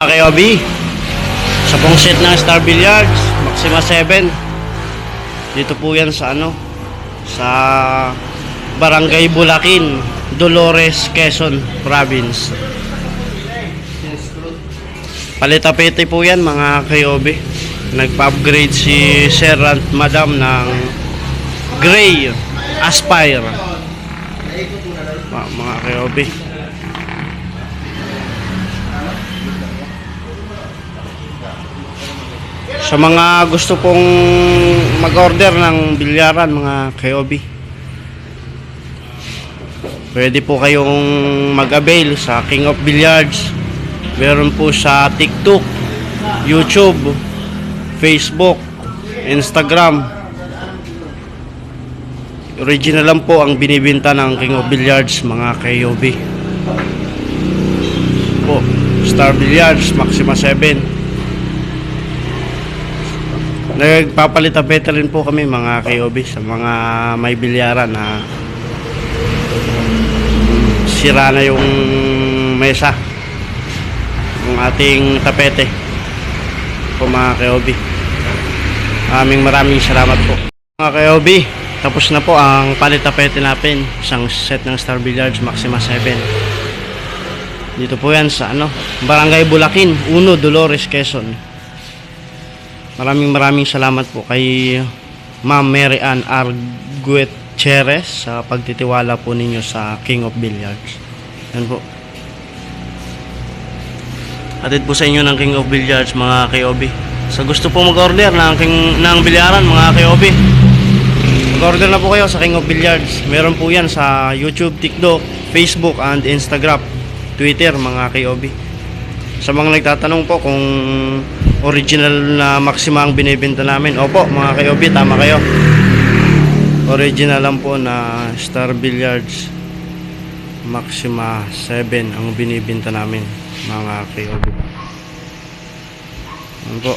Okay, Obi, sa pong set ng Star Billiards Maxima 7. Dito po yan sa sa Barangay Bulakin, Dolores, Quezon Province. Palitapete po yan mga kayobi. Nagpa-upgrade si Sir at Madam ng Gray Aspire, mga kayobi. Sa mga gusto pong mag-order ng bilyaran mga kayobi, pwede po kayong mag-avail sa King of Billiards. Meron po sa TikTok, YouTube, Facebook, Instagram. Original lang po ang binibenta ng King of Billiards mga kayobi po. Star Billiards Maxima 7. Nagpapalitapete rin po kami mga kayobi sa mga may bilyaran na sira na yung mesa, yung ating tapete po mga kayobi. Maraming salamat po mga kayobi. Tapos na po ang palitapete natin, isang set ng Star Billiards Maxima 7. Dito po yan sa Barangay Bulakin, 1, Dolores, Quezon. Maraming salamat po kay Ma'am Mary Ann Arguetcheres sa pagtitiwala po ninyo sa King of Billiards. Yan po. Atid po sa inyo ng King of Billiards mga kayobi. Sa gusto po mag-order ng bilyaran mga kayobi, mag-order na po kayo sa King of Billiards. Meron po yan sa YouTube, TikTok, Facebook, and Instagram, Twitter mga kayobi. Sa mga nagtatanong po kung original na Maxima ang binibenta namin, opo mga kayobi, tama kayo. Original lang po na Star Billiards Maxima 7 ang binibenta namin mga kayobi. Ano po,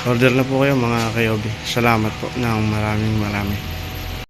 order na po kayo mga kayobi. Salamat po ng marami.